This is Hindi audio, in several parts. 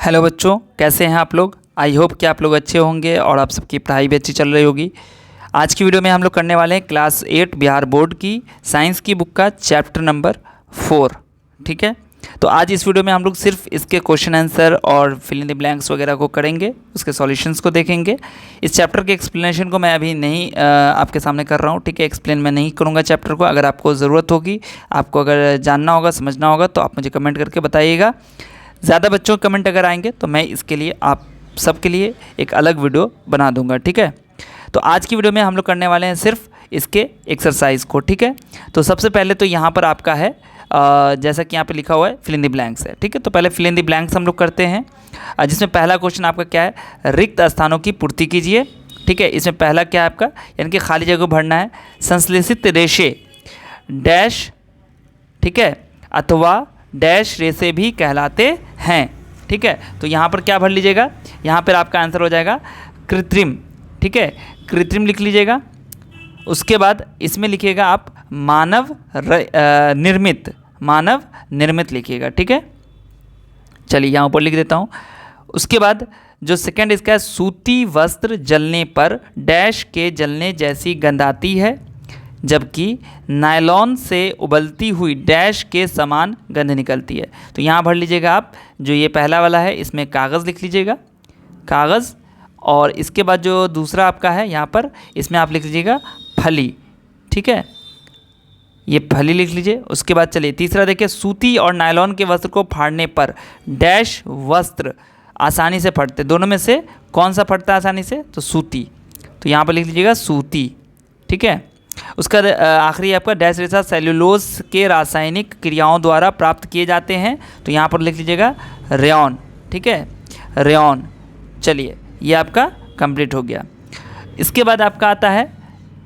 हेलो बच्चों, कैसे हैं आप लोग। आई होप कि आप लोग अच्छे होंगे और आप सबकी पढ़ाई भी अच्छी चल रही होगी। आज की वीडियो में हम लोग करने वाले हैं क्लास 8 बिहार बोर्ड की साइंस की बुक का चैप्टर नंबर 4। ठीक है, तो आज इस वीडियो में हम लोग सिर्फ इसके क्वेश्चन आंसर और फिल इन द ब्लैंक्स वगैरह को करेंगे, उसके सॉल्यूशंस को देखेंगे। इस चैप्टर के एक्सप्लेनेशन को मैं अभी नहीं आपके सामने कर रहा हूँ। ठीक है, एक्सप्लेन मैं नहीं करूँगा चैप्टर को। अगर आपको ज़रूरत होगी, आपको अगर जानना होगा, समझना होगा, तो आप मुझे कमेंट करके बताइएगा। ज़्यादा बच्चों के कमेंट अगर आएंगे तो मैं इसके लिए आप सबके लिए एक अलग वीडियो बना दूंगा। ठीक है, तो आज की वीडियो में हम लोग करने वाले हैं सिर्फ इसके एक्सरसाइज को। ठीक है, तो सबसे पहले तो यहाँ पर आपका है जैसा कि यहाँ पे लिखा हुआ है फिल इन द ब्लैंक्स है। ठीक है, तो पहले फिल इन द ब्लैंक्स हम लोग करते हैं, जिसमें पहला क्वेश्चन आपका क्या है, रिक्त स्थानों की पूर्ति कीजिए। ठीक है, इसमें पहला क्या है आपका, यानी कि खाली जगह भरना है। संश्लेषित रेशे डैश, ठीक है, अथवा डैश रेशे भी कहलाते हैं। ठीक है, तो यहाँ पर क्या भर लीजिएगा, यहाँ पर आपका आंसर हो जाएगा कृत्रिम। ठीक है, कृत्रिम लिख लीजिएगा। उसके बाद इसमें लिखिएगा आप मानव निर्मित लिखिएगा। ठीक है, चलिए यहाँ ऊपर लिख देता हूँ। उसके बाद जो सेकंड इसका है, सूती वस्त्र जलने पर डैश के जलने जैसी गंध आती है, जबकि नायलॉन से उबलती हुई डैश के समान गंध निकलती है। तो यहाँ भर लीजिएगा आप, जो ये पहला वाला है इसमें कागज़ लिख लीजिएगा, कागज़। और इसके बाद जो दूसरा आपका है यहाँ पर, इसमें आप लिख लीजिएगा फली। ठीक है, ये फली लिख लीजिए। उसके बाद चलिए तीसरा देखिए, सूती और नायलॉन के वस्त्र को फाड़ने पर डैश वस्त्र आसानी से फटते, दोनों में से कौन सा फटता है आसानी से, तो सूती। तो यहाँ पर लिख लीजिएगा सूती। ठीक है, उसका आखिरी आपका डैश रेशा सेल्यूलोज के रासायनिक क्रियाओं द्वारा प्राप्त किए जाते हैं। तो यहाँ पर लिख लीजिएगा रेयॉन। ठीक है, रेयॉन। चलिए ये आपका कंप्लीट हो गया। इसके बाद आपका आता है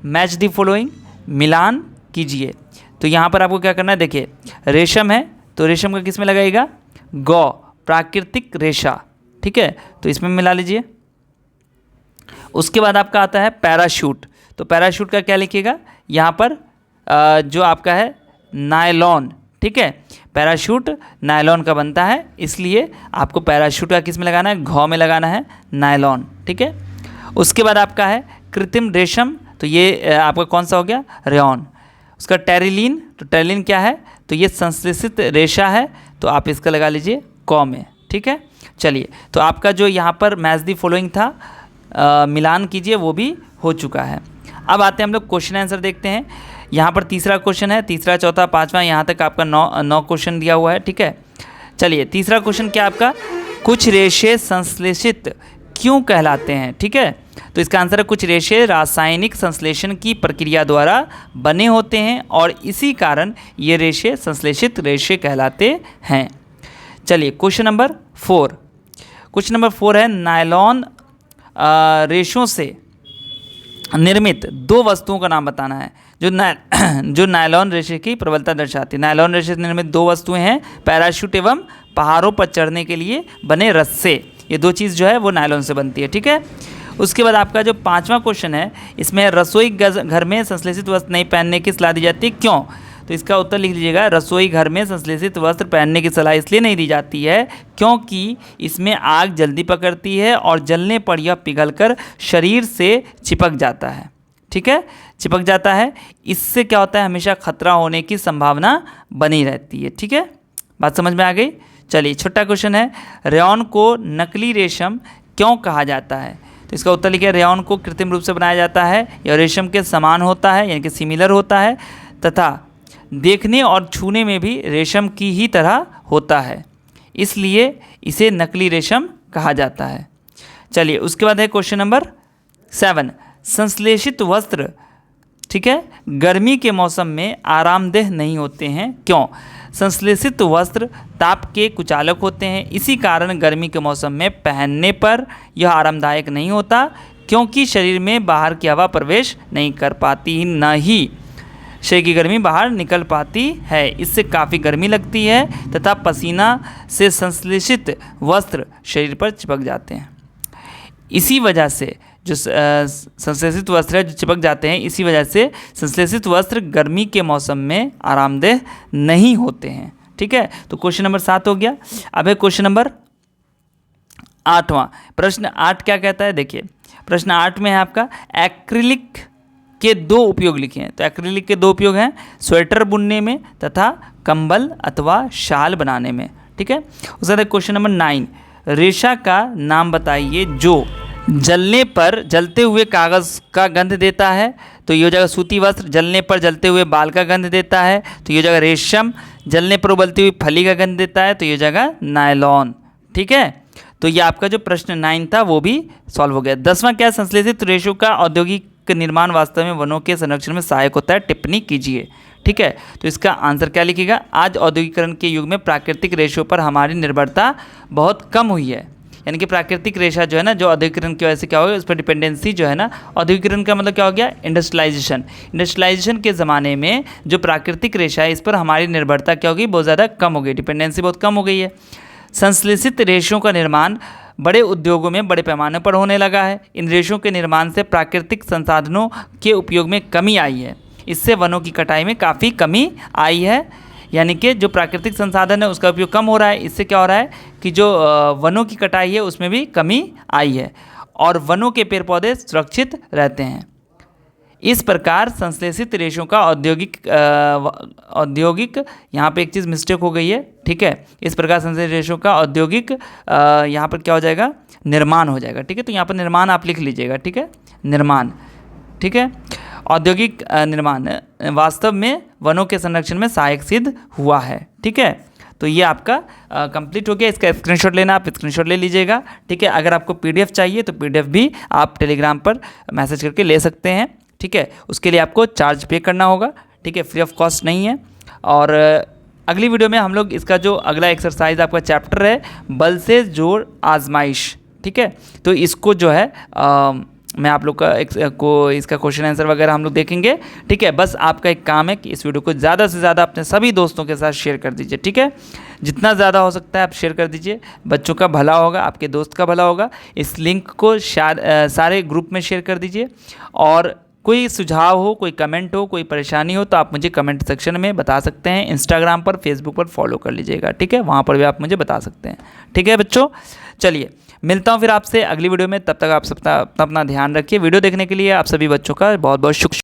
मैच द फॉलोइंग, मिलान कीजिए। तो यहाँ पर आपको क्या करना है, देखिए रेशम है तो रेशम का किस में लगाइएगा, गौ, प्राकृतिक रेशा। ठीक है, तो इसमें मिला लीजिए। उसके बाद आपका आता है पैराशूट। तो पैराशूट का क्या लिखिएगा, यहाँ पर जो आपका है नायलॉन। ठीक है, पैराशूट नायलॉन का बनता है, इसलिए आपको पैराशूट का किस में लगाना है, घ में लगाना है, नायलॉन। ठीक है, उसके बाद आपका है कृत्रिम रेशम। तो ये आपका कौन सा हो गया, रेयॉन। उसका टेरिलीन, तो टेरिलीन क्या है, तो ये संश्लेषित रेशा है, तो आप इसका लगा लीजिए क में। ठीक है, चलिए तो आपका जो यहाँ पर मैच दी फॉलोइंग था, मिलान कीजिए, वो भी हो चुका है। अब आते हैं हम लोग क्वेश्चन आंसर देखते हैं। यहाँ पर तीसरा क्वेश्चन है, तीसरा चौथा पाँचवा, यहाँ तक आपका 9 क्वेश्चन दिया हुआ है। ठीक है, चलिए तीसरा क्वेश्चन क्या आपका, कुछ रेशे संश्लेषित क्यों कहलाते हैं। ठीक है, तो इसका आंसर है कुछ रेशे रासायनिक संश्लेषण की प्रक्रिया द्वारा बने होते हैं और इसी कारण ये रेशे संश्लेषित रेशे कहलाते हैं। चलिए क्वेश्चन नंबर 4। क्वेश्चन नंबर 4 है, नायलॉन रेशों से निर्मित दो वस्तुओं का नाम बताना है जो नायलॉन रेशे की प्रबलता दर्शाती है। नायलॉन रेशे से निर्मित दो वस्तुएं हैं, पैराशूट एवं पहाड़ों पर चढ़ने के लिए बने रस्से। ये दो चीज़ जो है वो नायलॉन से बनती है। ठीक है, उसके बाद आपका जो पाँचवा क्वेश्चन है, इसमें रसोई घर में संश्लेषित वस्त्र नहीं पहनने की सलाह दी जाती है, क्यों। तो इसका उत्तर लिख लीजिएगा, रसोई घर में संश्लेषित वस्त्र पहनने की सलाह इसलिए नहीं दी जाती है क्योंकि इसमें आग जल्दी पकड़ती है और जलने पर यह पिघलकर शरीर से चिपक जाता है। ठीक है, चिपक जाता है, इससे क्या होता है, हमेशा खतरा होने की संभावना बनी रहती है। ठीक है, बात समझ में आ गई। चलिए छठा क्वेश्चन है, रेयॉन को नकली रेशम क्यों कहा जाता है। तो इसका उत्तर लिखिए, रेयॉन को कृत्रिम रूप से बनाया जाता है, यह रेशम के समान होता है, यानी कि सिमिलर होता है, तथा देखने और छूने में भी रेशम की ही तरह होता है, इसलिए इसे नकली रेशम कहा जाता है। चलिए उसके बाद है क्वेश्चन नंबर 7, संश्लेषित वस्त्र, ठीक है, गर्मी के मौसम में आरामदेह नहीं होते हैं, क्यों। संश्लेषित वस्त्र ताप के कुचालक होते हैं, इसी कारण गर्मी के मौसम में पहनने पर यह आरामदायक नहीं होता, क्योंकि शरीर में बाहर की हवा प्रवेश नहीं कर पाती, न ही शरीर की गर्मी बाहर निकल पाती है, इससे काफ़ी गर्मी लगती है तथा पसीना से संश्लेषित वस्त्र शरीर पर चिपक जाते हैं। इसी वजह से जो संश्लेषित वस्त्र है जो चिपक जाते हैं, इसी वजह से संश्लेषित वस्त्र गर्मी के मौसम में आरामदेह नहीं होते हैं। ठीक है, तो क्वेश्चन नंबर 7 हो गया। अब है क्वेश्चन नंबर 8वां प्रश्न 8 क्या कहता है, देखिए प्रश्न 8 में है आपका एक्रिलिक के 2 उपयोग लिखे हैं। तो एक्रिलिक के 2 उपयोग हैं, स्वेटर बुनने में तथा कंबल अथवा शाल बनाने में। ठीक है, उसके बाद क्वेश्चन नंबर 9, रेशा का नाम बताइए जो जलने पर जलते हुए कागज़ का गंध देता है। तो ये हो जाएगा सूती वस्त्र, जलने पर जलते हुए बाल का गंध देता है तो ये हो जाएगा रेशम, जलने पर उबलती हुई फली का गंध देता है तो ये हो जाएगा नायलॉन। ठीक है, तो ये आपका जो प्रश्न 9 था वो भी सॉल्व हो गया। 10वां क्या है, संश्लेषित रेशों का औद्योगिक निर्माण वास्तव में वनों के संरक्षण में सहायक होता है, टिप्पणी कीजिए। ठीक है, तो इसका आंसर क्या लिखिएगा, आज औद्योगिकरण के युग में प्राकृतिक रेशों पर हमारी निर्भरता बहुत कम हुई है। यानी कि प्राकृतिक रेशा जो है ना, जो औद्योगिकरण की वजह से क्या हो गया, उस पर डिपेंडेंसी जो है ना, औद्योगिकरण का मतलब क्या हो गया, इंडस्ट्रियलाइजेशन। इंडस्ट्रियलाइजेशन के ज़माने में जो प्राकृतिक रेशा है इस पर हमारी निर्भरता क्या होगी, बहुत ज़्यादा कम हो गई, डिपेंडेंसी बहुत कम हो गई है। संश्लेषित रेशों का निर्माण बड़े उद्योगों में बड़े पैमाने पर होने लगा है। इन रेशों के निर्माण से प्राकृतिक संसाधनों के उपयोग में कमी आई है, इससे वनों की कटाई में काफ़ी कमी आई है। यानी कि जो प्राकृतिक संसाधन है उसका उपयोग कम हो रहा है, इससे क्या हो रहा है कि जो वनों की कटाई है उसमें भी कमी आई है और वनों के पेड़ पौधे सुरक्षित रहते हैं। इस प्रकार संश्लेषित रेशों का औद्योगिक यहाँ पे एक चीज़ मिस्टेक हो गई है। ठीक है, इस प्रकार संश्लेषित रेशों का औद्योगिक यहाँ पर क्या हो जाएगा, निर्माण हो जाएगा। ठीक है, तो यहाँ पर निर्माण आप लिख लीजिएगा। ठीक है, निर्माण। ठीक है, औद्योगिक निर्माण वास्तव में वनों के संरक्षण में सहायक सिद्ध हुआ है। ठीक है, तो ये आपका कंप्लीट हो गया। इसका स्क्रीनशॉट लेना, आप स्क्रीनशॉट ले लीजिएगा। ठीक है, अगर आपको पीडीएफ चाहिए तो पीडीएफ भी आप टेलीग्राम पर मैसेज करके ले सकते हैं। ठीक है, उसके लिए आपको चार्ज पे करना होगा। ठीक है, फ्री ऑफ कॉस्ट नहीं है। और अगली वीडियो में हम लोग इसका जो अगला एक्सरसाइज आपका चैप्टर है बल से जोर आजमाइश। ठीक है, तो इसको जो है मैं आप लोग का इसका क्वेश्चन आंसर वगैरह हम लोग देखेंगे। ठीक है, बस आपका एक काम है कि इस वीडियो को ज़्यादा से ज़्यादा अपने सभी दोस्तों के साथ शेयर कर दीजिए। ठीक है, जितना ज़्यादा हो सकता है आप शेयर कर दीजिए, बच्चों का भला होगा, आपके दोस्त का भला होगा। इस लिंक को सारे ग्रुप में शेयर कर दीजिए। और कोई सुझाव हो, कोई कमेंट हो, कोई परेशानी हो तो आप मुझे कमेंट सेक्शन में बता सकते हैं। इंस्टाग्राम पर, फेसबुक पर फॉलो कर लीजिएगा। ठीक है, वहाँ पर भी आप मुझे बता सकते हैं। ठीक है बच्चों, चलिए मिलता हूँ फिर आपसे अगली वीडियो में। तब तक आप सब अपना ध्यान रखिए। वीडियो देखने के लिए आप सभी बच्चों का बहुत बहुत शुक्रिया।